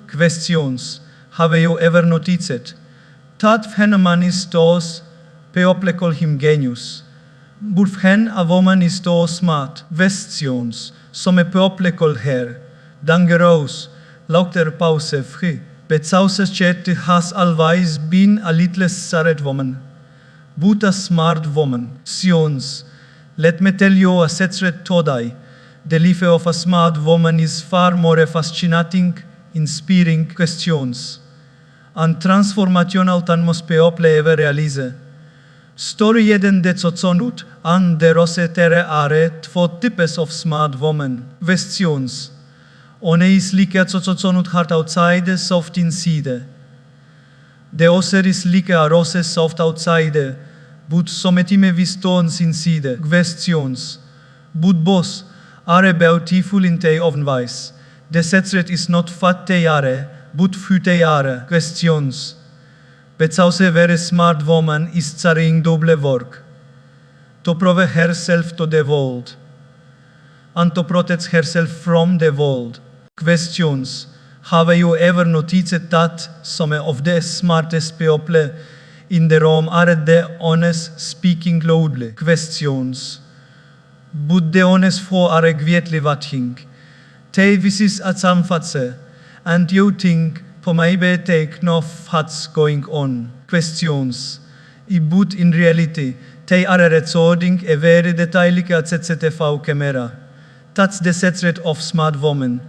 Questions. Have you ever noticed that phenomenon is those people call him genius? But when a woman is so smart, questions. Some people call her dangerous. Lauter pause free. Bezauce chet has always been a little sad woman, but a smart woman. Sions. Let me tell you a secret today. The life of a smart woman is far more fascinating, inspiring questions, and transformational than most people ever realize. Story jeden de coconut and de rosetere are two types of smart women. Questions. One is like a coconut hard outside, soft inside. The other is like a rose soft outside, but sometime with stones inside. Questions. But both are beautiful in their own ways. The secret is not what they are, but who they are. Questions. Bezauce a very smart woman is carrying double work. To prove herself to the world, and to protect herself from the world. Questions. Have you ever noticed that some of the smartest people in the room are the honest speaking loudly? Questions. But the honest four are greatly watching. They visit at some fatse, and you think, for maybe take no what's going on. Questions. But in reality, they are recording a very detailed CCTV camera. That's the secret of smart women.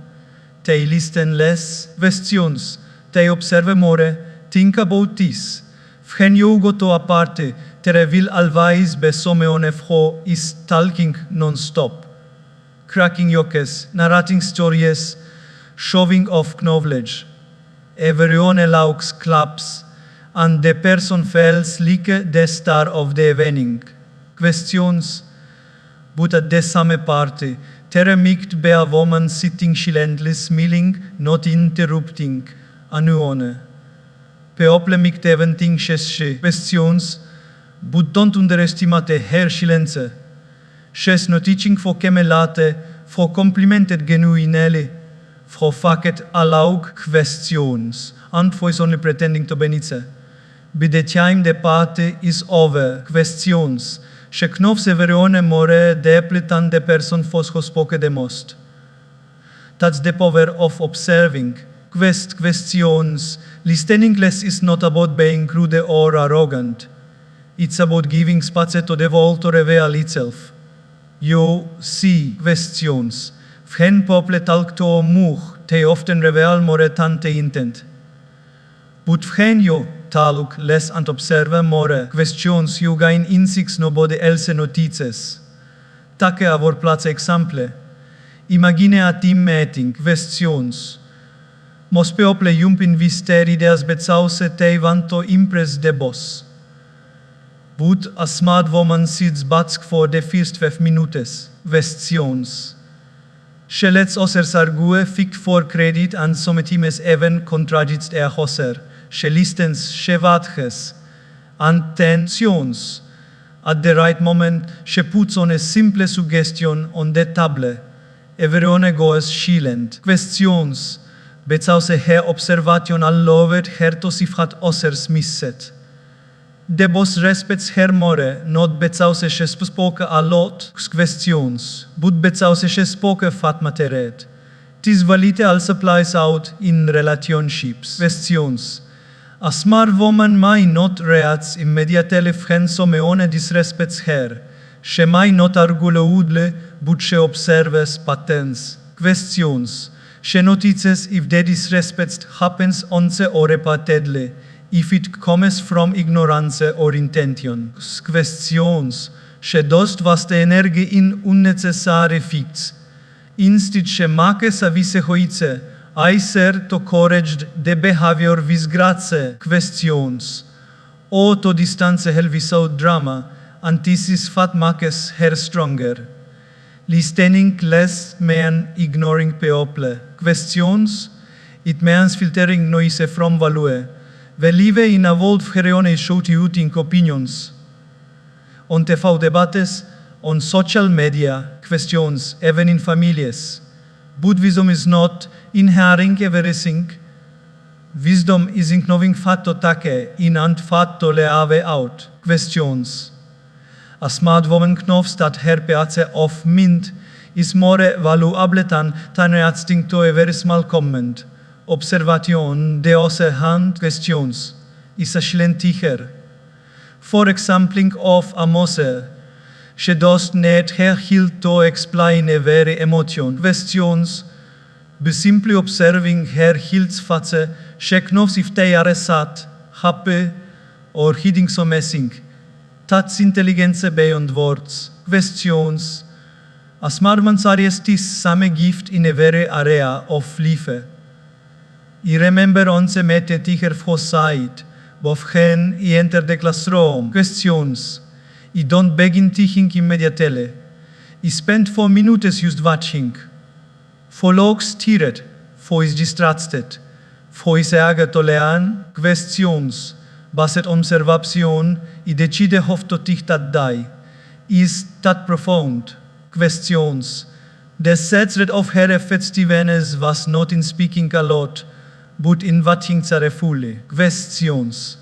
They listen less. Questions. They observe more. Think about this. When you go to a party, there will always be someone who is talking non-stop, cracking jokes, narrating stories, showing off knowledge. Everyone likes claps, and the person feels like the star of the evening. Questions. But at the same party, there might be a woman sitting silently, smiling, not interrupting anyone. People might even think she's questions, but don't underestimate her silence. She's not teaching for kemelate, for complimented genuinely, for faket allow questions, and for is only pretending to benitze. By the time the party is over, questions. She knows everyone more deeply than the person who spoke the most. That's the power of observing. Questions. Listening less is not about being rude or arrogant. It's about giving space to the world to reveal itself. You see questions. When people talk to more, they often reveal more than they intend. But when you talk less and observe more questions, you gain insights nobody else notices. Take our place example. Imagine a team meeting. Questions. Most people jump in with their ideas because they want to impress the boss. But a smart woman sits back for the first 5 minutes. Questions. She lets others argue, fick for credit, and sometimes even contradicts their hoser. She listens, she watches, and tensions. At the right moment, she puts on a simple suggestion on the table. Everyone goes silent. Questions. Because her observation allowed her to see what others missed. The boss respects her more, not because she spoke a lot questions, but because she spoke fat material. This validity also plays out in relationships. Questions. A smart woman might not react immediately when someone disrespects her. She might not argue loudly, but she observes patterns. Questions. She notices if the disrespect happens once or repeatedly, if it comes from ignorance or intention. Questions. She doesn't waste energy in unnecessary fix. Instead, she makes a vise hoice, aiser to correct the behavior with grace. Questions. O to distance her without drama, and this is what makes her stronger. Listening less means ignoring people. Questions. It means filtering noise from value. We live in a world where is shouting opinions. On TV debates, on social media, questions, even in families. But wisdom is not in hearing everything, Wisdom is ignoring fatto take, in ant fatto le ave out. Questions. A smart woman knows that her peace of mind is more valuable than reacting to a very small comment. Observation de ose hand questions is a silentiger. For example of a mose, she does not her hilt to explain a very emotion. Questions. By simply observing her hilt's face, she knows if they are sad, happy, or hiding some messing. That's intelligence beyond words. Questions. A smart man's is same gift in a very area of life. I remember once I met a teacher for sight, both hen I enter the classroom. Questions. I don't begin teaching immediately. I spend 4 minutes just watching. Follow stirred, for is distracted, for is tolean. Questions. Baset observation, I decide of to teach that die. Is that profound? Questions. The secret of her effectiveness was not in speaking a lot, but in watching carefully. Questions.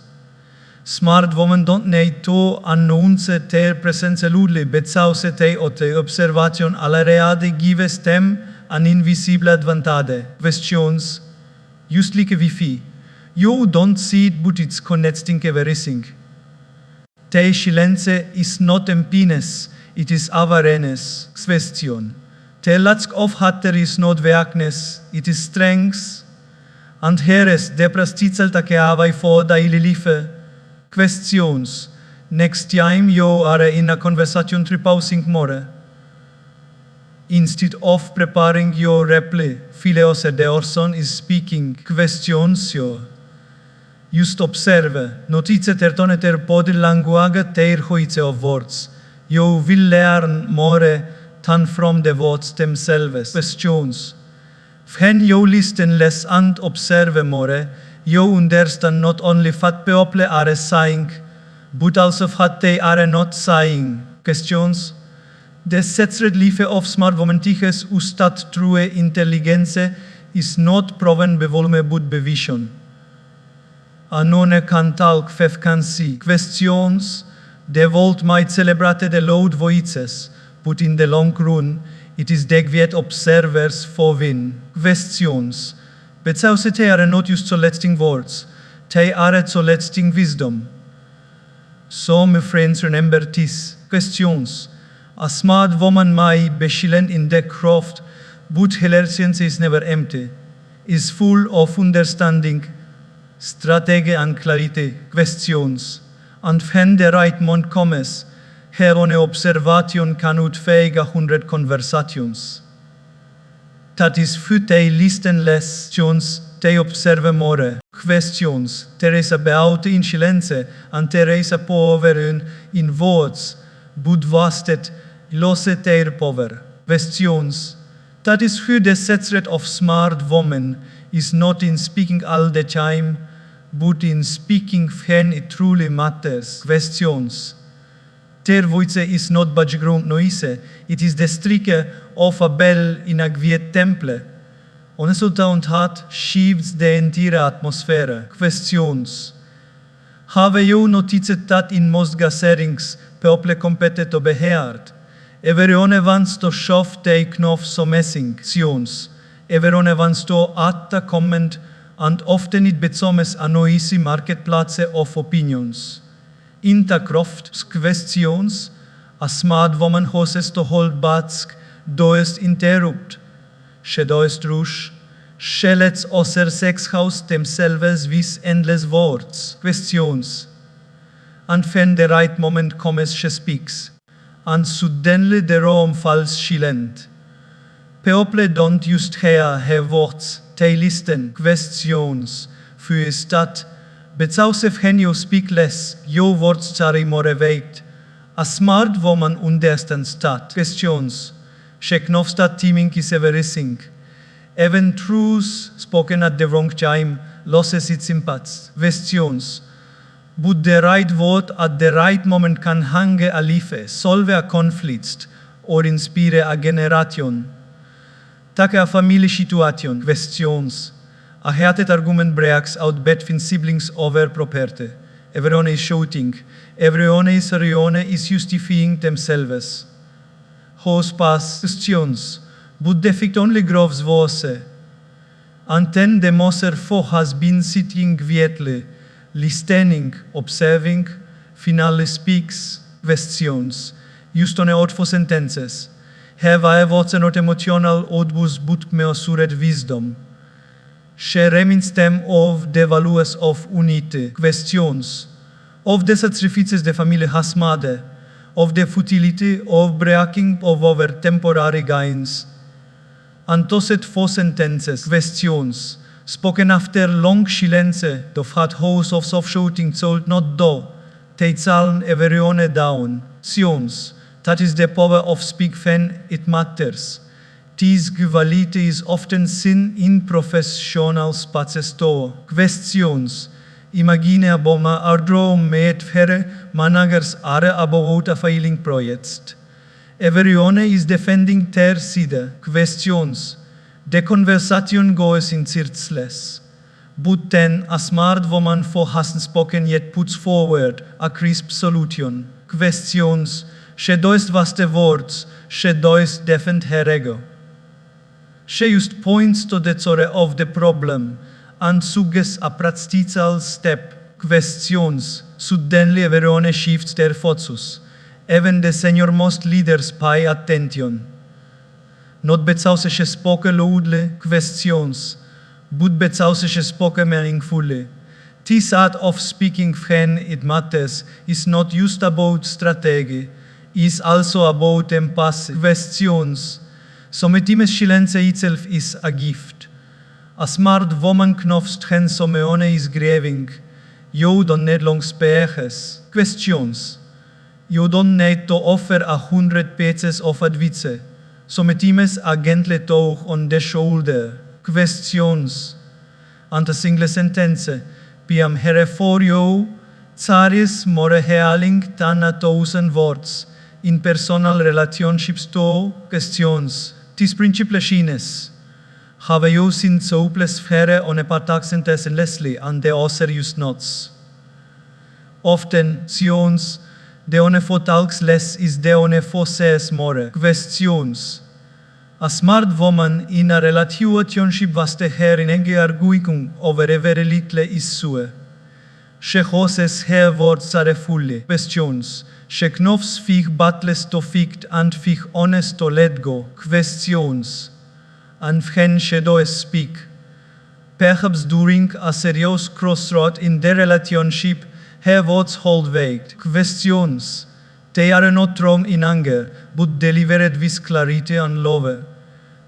Smart women don't need to announce their presence loudly, but sauce te o te observation already gives them an invisible advantage. Questions. Just like Wi-Fi. You don't see it, but it's connecting everything. Te silence is not emptiness, it is awareness. Question. Te lack of hatter is not weakness, it is strength. And here is the prasticel take avai for daily life. Questions. Next time you are in a conversation repausing more. Instead of preparing your reply, Phileos de Orson is speaking. Questions yo. Just observe. Notice tertone ter body language ter hoice of words. You will learn more than from the words themselves. Questions. When you listen less and observe more, you understand not only what people are saying, but also what they are not saying. Questions. The secret life of smart women teaches us that true intelligence is not proven by volume but by vision. A non can talk, fef can see. Questions. The world might celebrate the loud voices, but in the long run, it is the quiet observers for win. Questions. But they are not used to letting words, they are to letting wisdom. So, my friends, remember this. Questions. A smart woman might be silent in the craft, but her sense is never empty. Is full of understanding, strategy and clarity. Questions. And when the right moment comes, her own observation cannot fake 100 conversations. That is why they listen less, they observe more. Questions. There is a beauty in silence, and there is a power in words, but wasted, lost their power. Questions. That is why the secret of smart women is not in speaking all the time, but in speaking when it truly matters. Questions. Their voice is not background noise, it is the strike of a bell in a quiet temple. On resultant hat shifts the entire atmosphere. Questions. Have you noticed that in most gatherings, people compete to be heard? Everyone wants to shove their knopf so messing. Everyone wants to add a comment, and often it becomes a noisy marketplace of opinions. In the craft questions, a smart woman hoses to hold back, doest interrupt. She doest rush. She lets other sex house themselves with endless words. Questions. And when the right moment comes, she speaks. And suddenly the room falls silent. People don't just hear her words, they listen. Questions. Für that. But also when you speak less, your words carry more weight. A smart woman understands that. Questions. She knows that timing is everything. Even truth spoken at the wrong time loses its impact. Questions. But the right word at the right moment can hang a life, solve a conflict, or inspire a generation. Take a family situation. Questions. A heated argument breaks out between siblings over property. Everyone is shouting. Everyone is justifying themselves. Hos pas questions, but defect only grows voce. And then the moser fo has been sitting quietly, listening, observing, finally speaks questions, just on out for sentences. Have I what's not emotional odbus but me osured wisdom. She reminds them of the values of unity, questions, of the sacrifices the family has made, of the futility of breaking of our temporary gains. And toset four sentences, questions, spoken after long silence, the fat house of soft shouting sold not do, teitsaln everyone down, sions, that is the power of speak when it matters. This quality is often seen in professional spaces too. Questions. Imagine aboma ardro met fere managers are about a failing project. Everyone is defending their side. Questions. The conversation goes in circles. But then a smart woman who hasn't spoken yet puts forward a crisp solution. Questions. She does vaste words. She does defend her ego. She just points to the core of the problem and suggests a practical step. Questions. Suddenly everyone shifts their focus. Even the senior-most leaders pay attention. Not because she spoke loudly, questions, but because she spoke meaningfully. This art of speaking when it matters is not just about strategy, it's also about empathy. Questions. Sometimes silence itself is a gift. A smart woman knofst hen someone is grieving. You don't need long speeches. Questions. You don't need to offer 100 pages of advice. Sometimes a gentle touch on the shoulder. Questions. And a single sentence. Piam here for you. Zaris more healing than 1,000 words. In personal relationships to questions. Tis principle shines. Have you seen souples fere on a partaxentes Leslie and the osser use notes? Often, sions, de one fo talks less is de one fo says more. Questions. A smart woman in a relationship vaste her in enge arguicum over a very little issue. She hoses her words are fully. Questions. She knofs fich battles to ficht and fich honest to let go. Questions. And when she does speak. Perhaps during a serious crossroad in their relationship, her words hold weight. Questions. They are not wrong in anger, but delivered with clarity and love.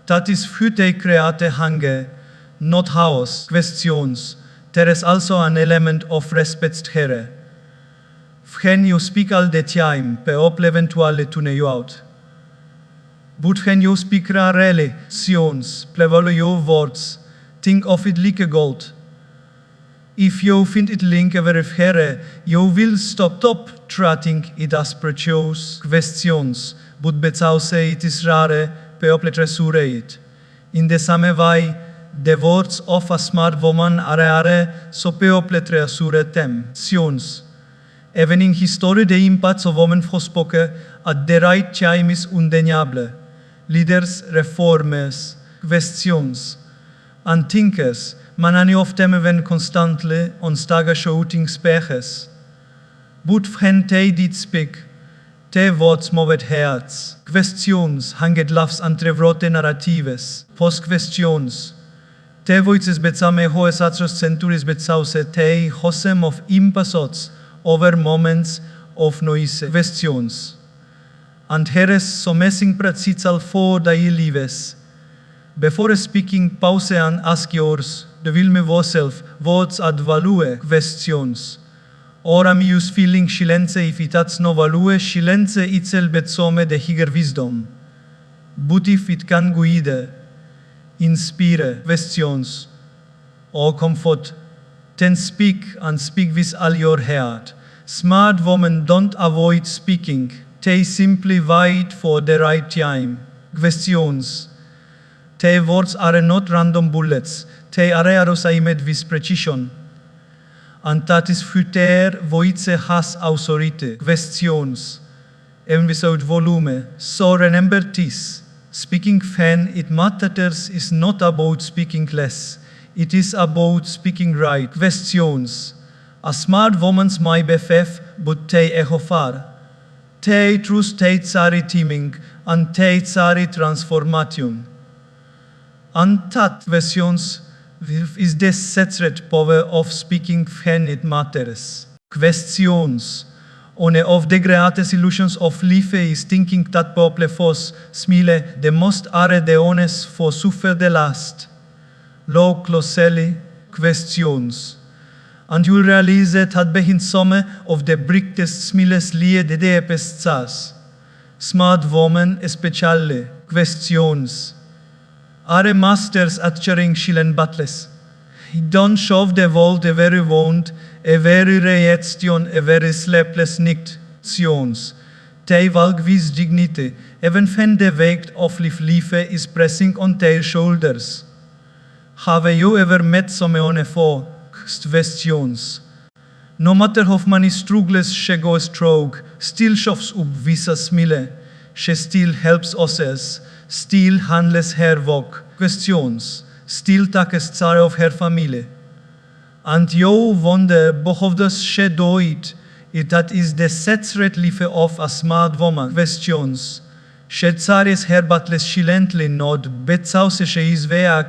That is who they create hunger, not chaos. Questions. There is also an element of respect here. When you speak all the time, people eventually tune you out. But when you speak rarely, sions, plevel your words, think of it like a gold. If you find it link very here, you will stop treating it as precious. Questions, but because it is rare, people treasure it. In the same way, the words of a smart woman are rare, so people treasure them. Sions. Even in history, the impact of women spoken at the right time is undeniable. Leaders, reformers, questions, and thinkers, many of them even constantly on stagger shouting speeches. But when they did speak, their words moved hearts. Questions, hanged laughs and rewrote narratives. Post questions. Te voices became hoes atros centuries because te hosem of impassots over moments of noise. Questions. And here is somessing practical for thy lives. Before speaking, pause and ask yours, de vil me voself, words ad value. Questions. Ora mi us feeling silence if it has no value, silence itself betsome de higher wisdom. But if it can guide, inspire. Questions. O comfort, then speak and speak with all your heart. Smart women don't avoid speaking. They simply wait for the right time. Questions. Te words are not random bullets, te arearosai med vis precision. Antatis futer voice has ausorite, questions, en without volume. So remember this. Speaking fen it matters is not about speaking less. It is about speaking right. Questions. A smart woman's my BFF, but te ehofar. Te trus te tsari teaming, and te tsari transformation. Antat questions is the secret power of speaking when it matters. Questions. One of the greatest illusions of life is thinking that people fos smile the most are the honest for suffer the last. Lo closely questions. And you realize that behind some of the brightest smiles lie the deepest scars. Smart women especially questions. Are masters at sharing Chilean battles. He don't shove the world a very wound, a very reaction, a very sleepless night. They walk with dignity, even when the weight of life is pressing on their shoulders. Have you ever met someone for questions? No matter how many struggles she goes through, still shows up with a smile. She still helps others, still handles her work. Questions, still takes care of her family. And you wonder, how does she do it? That is the secret life of a smart woman. Questions. She carries her battles silently, not because she is weak,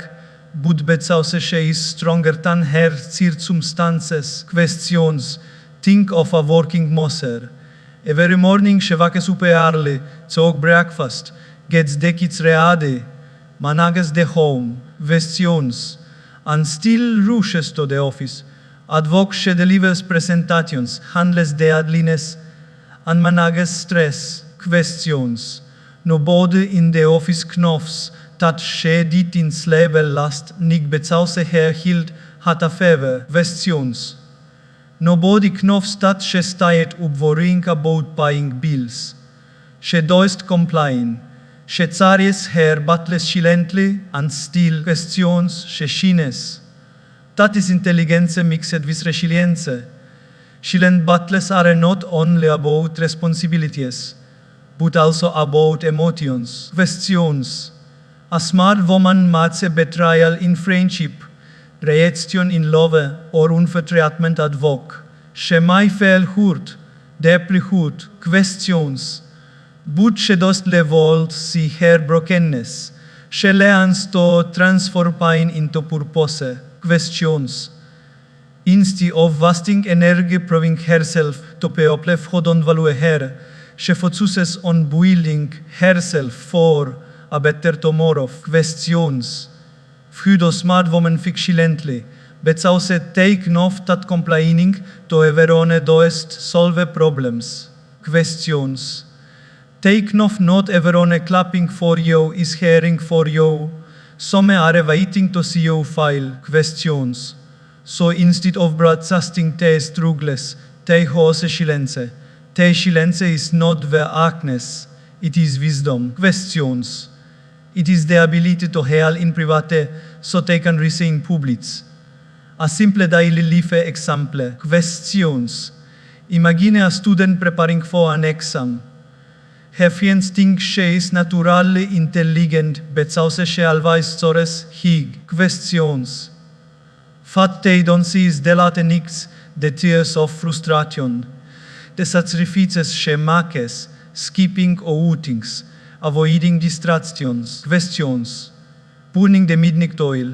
but because she is stronger than her circumstances. Questions. Think of a working mother. Every morning she wakes up early, takes breakfast, gets the kids ready, manages the home, questions, and still rushes to the office. At work she delivers presentations, handles the deadliness, and manages stress. Questions. Nobody in the office knows that she did in label last night because her hilt had a fever. Questions. Nobody knows that she stayed up worrying about paying bills. She doesn't complain. She carries her battles silently and still questions she shines. That is intelligence mixed with resilience. Silent battles are not only about responsibilities, but also about emotions. Questions. A smart woman makes a betrayal in friendship, rejection in love, or unfair treatment at work. She might feel hurt, deeply hurt. Questions. But she does level see her brokenness. She learns to transform pain into purpose. Questions. Instead of wasting energy proving herself to people who don't value her, she focuses on building herself for a better tomorrow. Questions. Few smart women think silently, because they take enough that complaining to everyone does solve problems. Questions. Take enough not everyone clapping for you is hearing for you. Some are waiting to see you fail. Questions. So instead of broadcasting their struggles, they host silence. Their silence is not weakness, it is wisdom. Questions. It is the ability to heal in private so they can receive in public. A simple daily life example. Questions. Imagine a student preparing for an exam. Her friends think she is naturally intelligent, because she always stores hig. Questions. What they don't see is the latinx, the tears of frustration, the sacrifices she makes, skipping outings, avoiding distractions. Questions. Burning the midnight toil.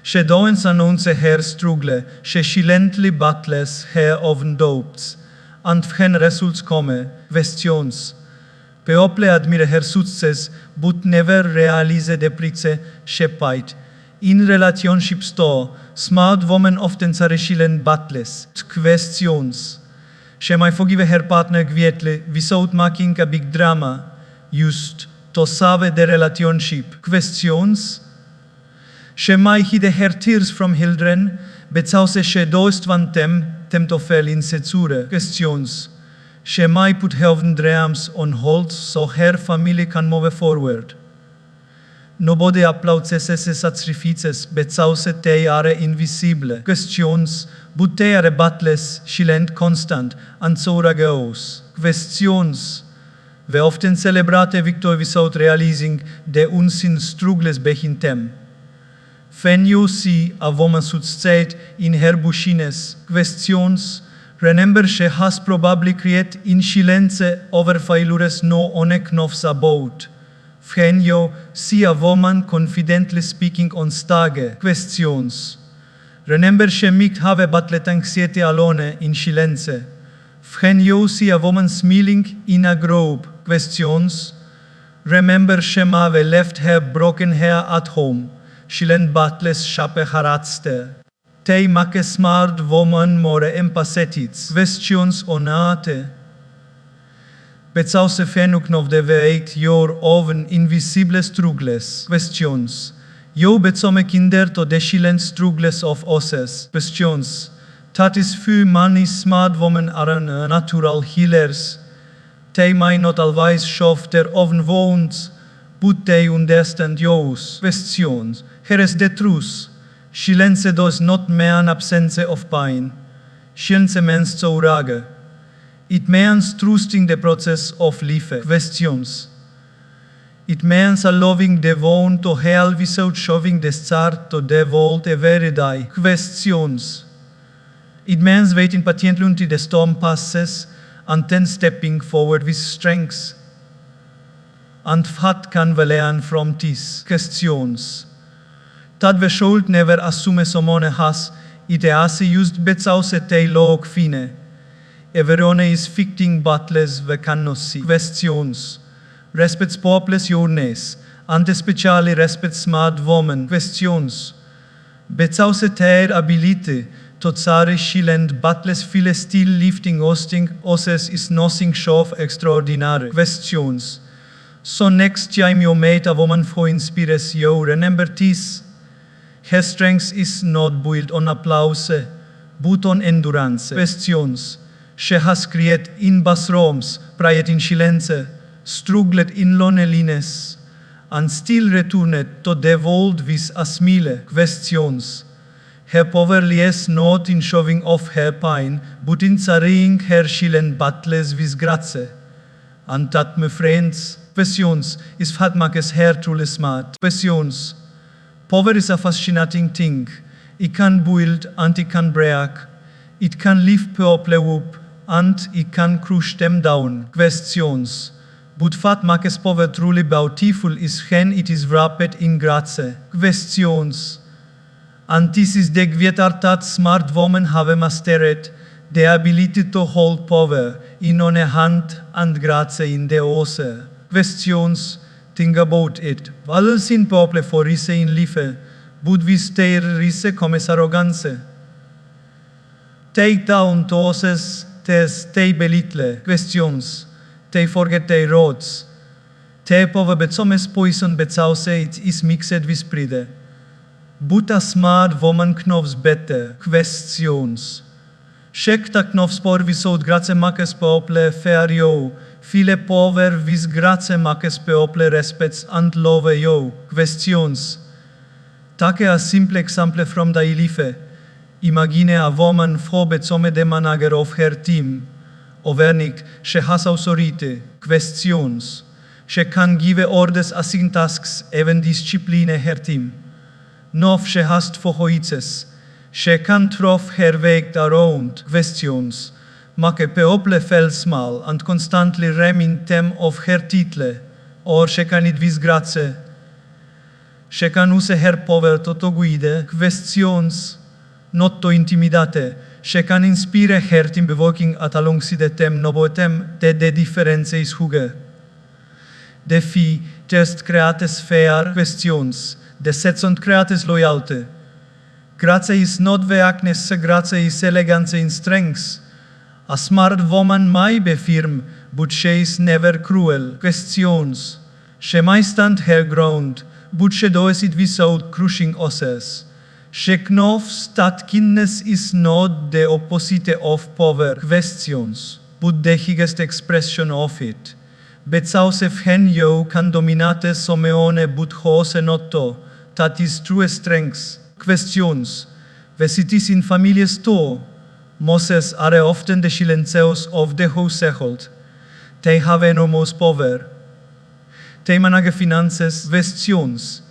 She doesn't announce her struggle, she silently battles her own doubts. And when results come, questions. People admire her success, but never realize the price she paid. In relationships too, smart women often are silent battles. Questions. She might forgive her partner quietly without making a big drama, used to save the relationship. Questions. She might hide her tears from children, because she doesn't want them to feel insecure. Questions. She might put her own dreams on hold so her family can move forward. Nobody applauses esse sacrifices, bețause tei are invisible. Questions, but tei are battles, silent constant, anzorageos. Questions, we often celebrate victory without realizing the unseen struggles behind them. When you see a woman succeed in her bushiness, questions, remember she has probably created in silence over failures no one knows about. When you see a woman confidently speaking on stage, questions, remember she might have battled anxiety alone in silence. When you see a woman smiling in a group, questions, remember she may have left her broken hair at home. Silent battles shape haratzte. Tei make smart woman more empathetic. Questions onate. Bețause fenuknov de veit your oven invisible struggles. Questions. Jo bețome kinder to de silent struggles of osses. Questions. That is few many smart women are natural healers. They might not always show their own wounds, but they understand yours. Questions. Here is the truth. Silence does not mean absence of pain. Silence means zourage. It means trusting the process of life. Questions. It means allowing the wound to heal without shoving the start to the world every day. Questions. It means waiting patiently until the storm passes and then stepping forward with strength. And what can we learn from these questions? That we should never assume someone has ideas used bețause tei loc fine. Everyone is fighting battles we cannot see. Questions. Respect populous yournes, and especially respect smart women. Questions. Bețause their ability to tsare silent battles file still lifting osses is nothing short of extraordinary. Questions. So next time you meet a woman who inspires you, remember this. Her strength is not built on applause, but on endurance. Questions. She has created in bathrooms, prayed in silence, struggled in loneliness, and still returned to the world with a smile. Questions. Her power lies not in showing off her pain, but in carrying her silent battles with grace. And that, my friends, questions is what makes her truly smart. Questions. Power is a fascinating thing. It can build and it can break. It can lift people up and it can crush them down. Questions. But what makes power truly beautiful is when it is wrapped in grace. Questions. And this is the greater that smart women have mastered, the ability to hold power in one hand and grace in the other. Questions. Think about it. Vad sin people for rise in life, but vi stay rise come arrogance. Take down to osses tes tei belitle. Questions. They forget their roads. Te pove bețomes poison bețause it is mixed with pride. But a smart woman knows better. Questions. Shek tak knows spor without grace makes people fear you. File power with grace makes people respect and love you. Questions. Take a simple example from the life. Imagine a woman who bețome the manager of her team. Overnight, she has authority. Questions. She can give orders, assign tasks, even discipline her team. Nov she has twohoices. She can throw her weight around. Questions. Make people feel small and constantly remind them of her title, or she can it with grace. She can use her power to guide. Questions. Not to intimidate. She can inspire her team by working at alongside them, no them that the difference is huge. The fee just creates fair. Questions. The sets on creates loyalty. Grace is not weakness, grace is elegance in strength. A smart woman might be firm, but she is never cruel. Questions. She might stand her ground, but she does it without crushing others. She knows that kindness is not the opposite of power. Questions, but the highest expression of it. Betsause fen yo can dominate someone but hose noto, that is true strengths. Questions. Vesitis in families to, Moses are often the silenceos of the household. They have enormous power. They manage finances, questions.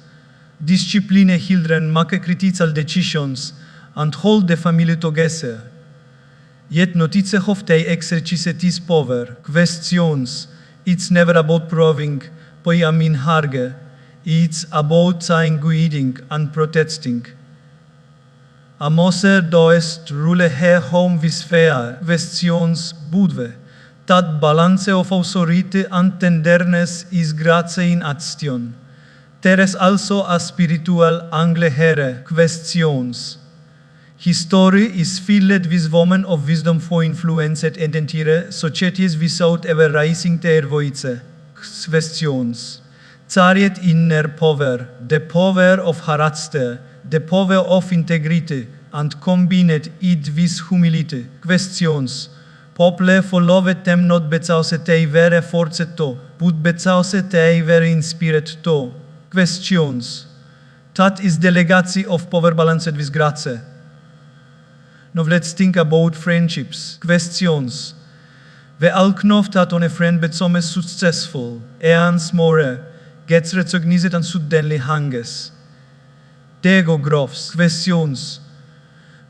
Discipline children, make critical decisions, and hold the family together. Yet notice of they exercise this power. Questions. It's never about proving, poi amin harge. It's about saying guiding and protesting. A Moser doest rule her home vis fair, questions budve. Dat balance of authority and tenderness is grazie in action. There is also a spiritual angle here, questions. History is filled with women of wisdom for influenced entire societies without ever raising their voice. Questions. Chariot inner power, the power of character, the power of integrity, and combined it with humility. Questions. Pople followed them not because they were forced to, but because they were inspired to. Questions. That is the legacy of power balanced with grace. Now let's think about friendships. Questions. We all know that on a friend becomes successful, earns more, gets recognized and suddenly hangs. There go grows. Questions.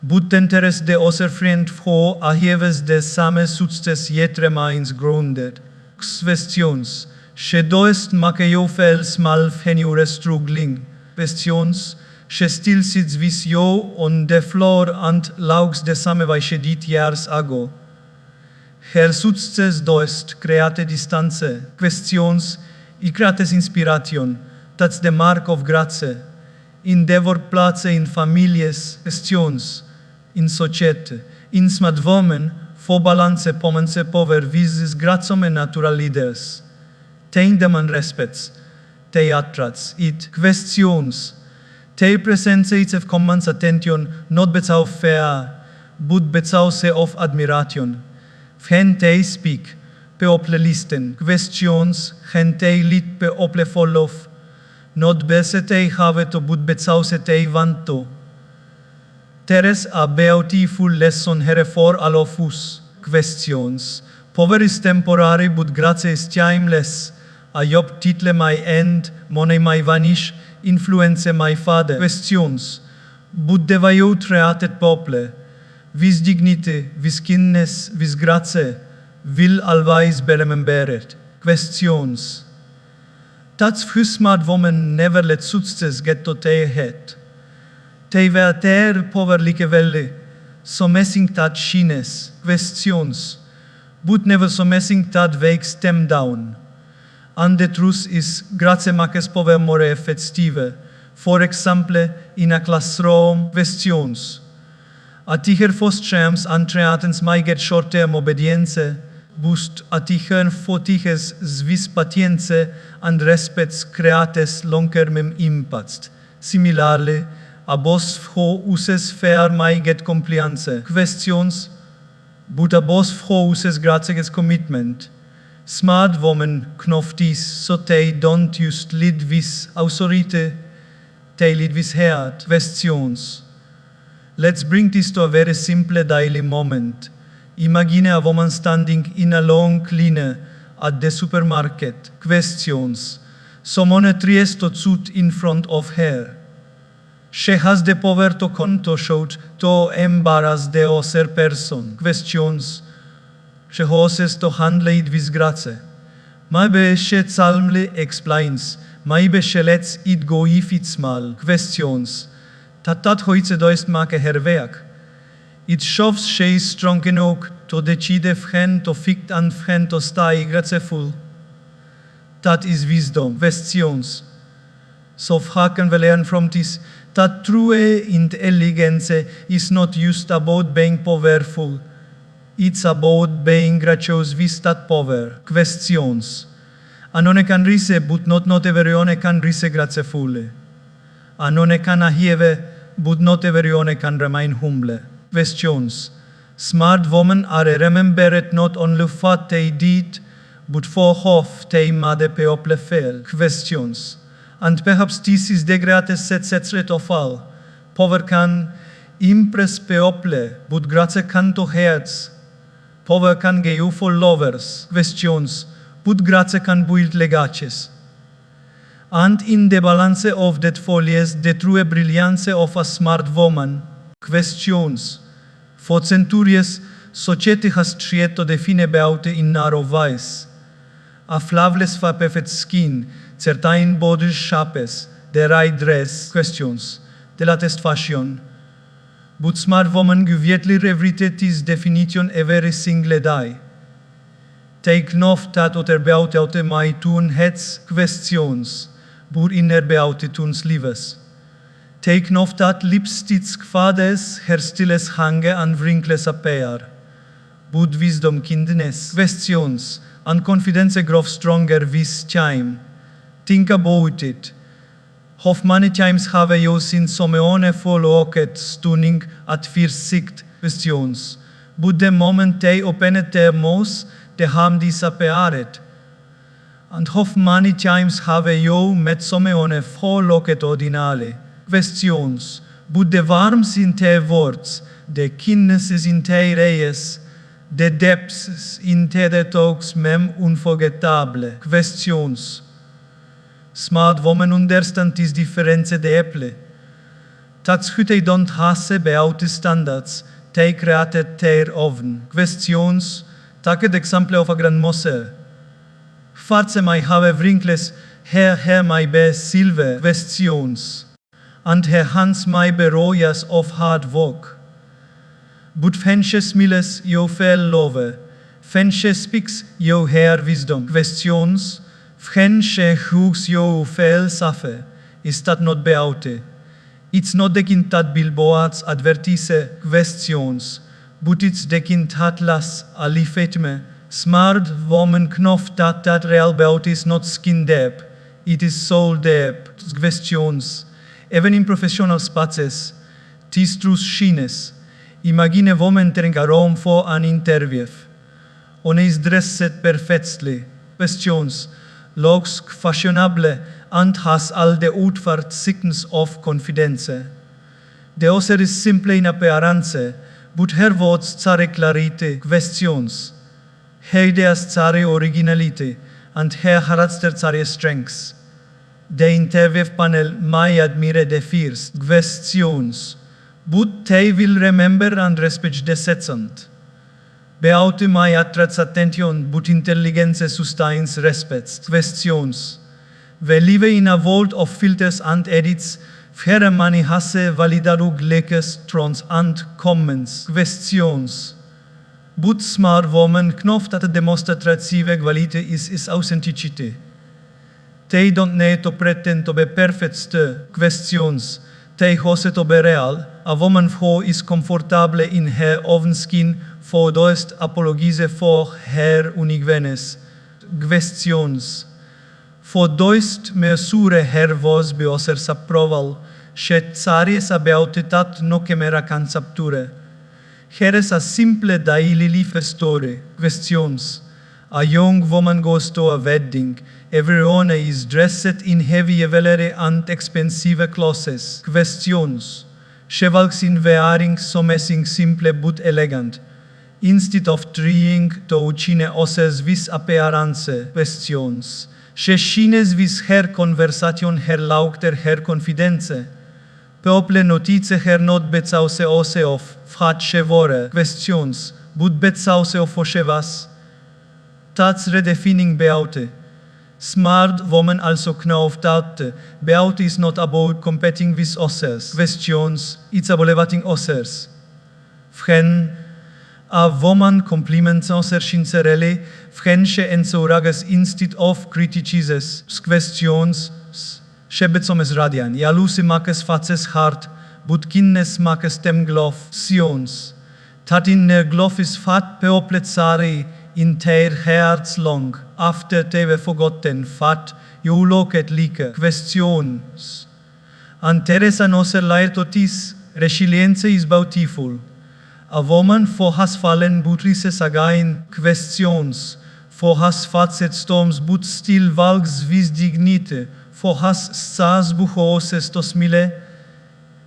But interest the other friend for aheves the same success yet remains grounded. Questions. She doest make you feel small when you are struggling. Questions. She still sits with you on the floor and laughs the same way she did years ago. Her success doest create distance. Questions. I creates inspiration. That's the mark of grace. Endeavor place in families. Questions. In society. In smart women, for balance pomance power vises grazome natural leaders. They demand respects. They attracts it. Questions. They presents it commands attention, not because fear, but because of admiration. When they speak, people listen. Questions. When they lead, people follow. Not because they have to, but because they want to. There is a beautiful lesson here for all of us. Questions. Power is temporary, but grace is timeless. A job title may end, money may vanish, influence may fade. Questions. But the value created people, with dignity, with kindness, with grace, will always be remembered. Questions. That's why smart women never let success get to their head. They were there poverlijke welle, so messing that shines. Questions. But never so messing that wakes them down. And the truth is, grazie makes power more effective. For example, in a classroom, questions. A tiger fostrams and treatens may get short-term obedience, boost a tiger for tigers svis patience and respects creates long-term impacts. Similarly, a boss who uses fair may get compliance. Questions. But a boss who uses grazie gets commitment. Smart women know this, so they don't just lead with authority, they lead with heart. Questions. Let's bring this to a very simple daily moment. Imagine a woman standing in a long line at the supermarket. Questions. Someone tries to shoot in front of her. She has the power to shout, to embarrass the other person. Questions. She chooses to handle it with grace. Maybe she calmly explains. Maybe she lets it go if it's small. Questions. Dat heute doest make her werk. It shows she is strong enough to decide when to fight and when to stay graceful. That is wisdom. Questions. So how can we learn from this? That true intelligence is not just about being powerful. It's about being gracious with that power. Questions. Anone can rise, but not everyone can rise gracefully. Anone can achieve, but not everyone can remain humble. Questions. Smart women are remembered not only what they did, but for hof te made people fel questions. And perhaps this is the greatest secret of all. Power can impress people, but grace can to hearts. Power can give you for lovers questions, but grace can build legacies. And in the balance of that folies, the true brilliance of a smart woman, questions. For centuries, society has tried to define beauty in narrow ways. A flawless perfect skin, certain body shapes, the right dress, questions, the latest fashion. But smart woman guvjetli revritet is definition every single day. Take note that oter beauty out my tun heads questions, but inner beauty tuns lives. Take note that lipsticks fades, hairstyles hange and wrinkles appear. But wisdom kindness, questions, and confidence grow stronger with time. Think about it. How many times have you seen someone follow stunning at first sight questions, but the moment they opened their mouths, the harm disappeared. And how many times have you met someone follow ordinary questions, but the warmth in their words, the kindness in their eyes, the depths in their talks même unforgettable questions. Smart women understand this difference deeply. That's who they don't have beauty standards, they created their own questions. Take the example of a grandmother. Farce may have wrinkles, her hair might be silver questions, and her hands might be royals of hard work. But when she smiles, you feel love. When she speaks, you hear wisdom. Questions. When she hugs, you feel safe. Is that not beauty? It's not the kind that billboards advertise questions, but it's the kind that lasts a lifetime. Smart woman knows that real beauty is not skin deep, it is soul deep. Questions. Even in professional spaces, this truth shines. Imagine a woman entering a room for an interview. One is dressed perfectly. Questions. Looks fashionable and has all the outward signs of confidence. The other is simply in appearance, but her words carry clarity. Questions. Her ideas carry originality, and her character carry strengths. The interview panel may admire the fears. Questions. But they will remember and respect the second. Beauty may attract attention, but intelligence sustains respect. Questions. We live in a world of filters and edits, where many has validaru likes, trons and comments. Questions. But smart women know that the most attractive quality is authenticity. They don't need to pretend to be perfect. Questions. They have to be real. A woman who is comfortable in her own skin for doest apologize for her uniqueness. Questions. For doest mesure her voz by others approval, she carries a beauty that no camera can capture. Here is a simple daily life story. Questions. A young woman goes to a wedding. Everyone is dressed in heavy jewelry and expensive clothes. Questions. She walks in wearing something simple but elegant. Instead of trying to achieve others with appearance. Questions. She shines with her conversation, her laughter, her confidence. People notice her not bezause ose of what she wore. Questions. But bezause of who she was. That's redefining beauty. Smart women also know that beauty is not about competing with others. Questions. It's about elevating others. When a woman compliments others sincerely, when she encourages instead of criticizes. Questions. She becomes radiant. Jalousie makes faces hard, but kindness makes them glove. Questions. That in their glove is fat people carry in their hearts long, after they were forgotten, fat, you look at like. Questions. And there is another layer to this. Resilience is beautiful. A woman who has fallen but rises again. Questions. For has facet storms but still valgs vis dignite, for has sas buchoses tos mile,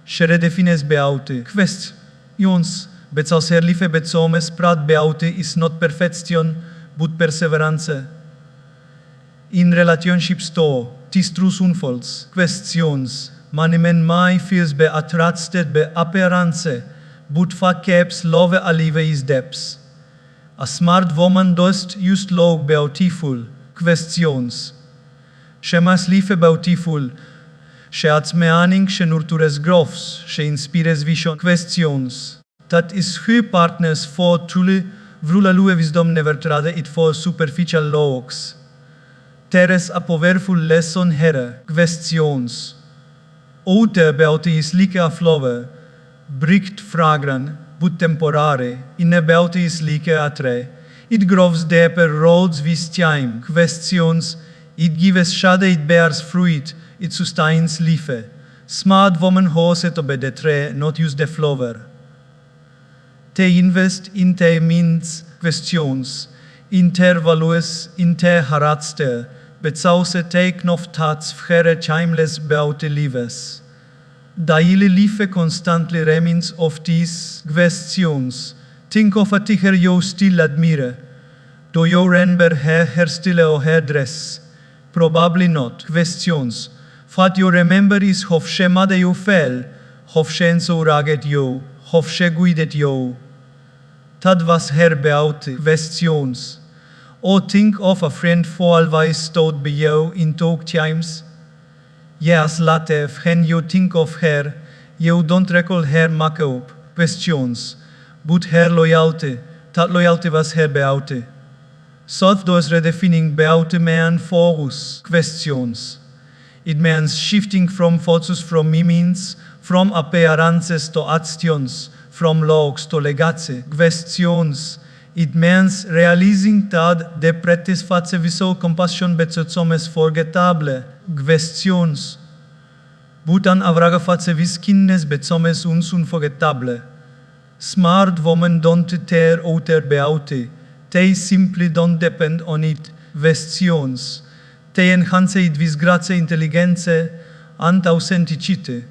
shere defines beaute. Questions, bet als herlife betsomes prat beaute is not perfection, but perseverance. In relationships to, tis trus unfalls, questions, manimen mai feels be attracted be appearance, but faceps love alive is depths. A smart woman dost just look beautiful, questions. She mas life beautiful, she ats meaning, she nurtures growths, she inspires vision, questions. That is her partners for truly vrula lue wisdom never trade it for superficial looks. Teres a powerful lesson here, questions. Outer beauty is like a flower, bricht fragrant, but temporary, in a beauty is like a tree. It grows deeper roads with time, questions. It gives shade, it bears fruit, it sustains life. Smart woman hose to be the tree, not use the flower. Te invest in te means questions, in ter values, in te haratste, bet sauce take nof tats vhere timeless beauty lives. Daily life constantly remains of these questions. Think of a tiger you still admire. Do you remember her style or her dress? Probably not. Questions. What you remember is how she made you feel, how she encouraged you, how she guided you. That was her beauty. Questions. Or think of a friend who always stood by you in tough times. Years later, when you think of her, you don't recall her makeup. Questions. But her loyalty. That loyalty was her beauty. So does redefining beauty mean focus? Questions. It means shifting from focus from means, from appearances to actions, from looks to legacy. Questions. It means realizing that the practice face visou compassion bețoțomes forgettable. Questions. Butan avraga face viskinnes bețomes uns unforgettable. Smart women don't tear outer beauty. They simply don't depend on it. Questions. They enhance it with grazie, intelligence, and authenticity.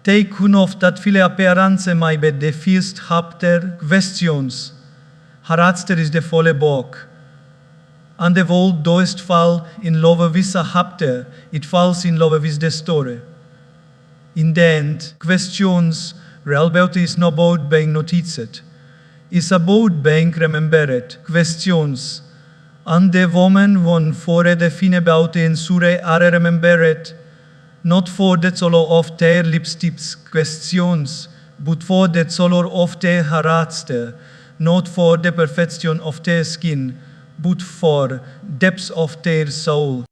They kunov that file appearance may be the first chapter. Questions. Haratster is the volle book. And the world doest fall in love with a chapter, it falls in love with the story. In the end, questions, real beauty is not about being noticed. It's about being remembered. Questions. And the woman won for the fine beauty and sure are remembered, not for the color of their lipsticks. Questions, but for the color of their haratster, not for the perfection of their skin, but for depths of their soul.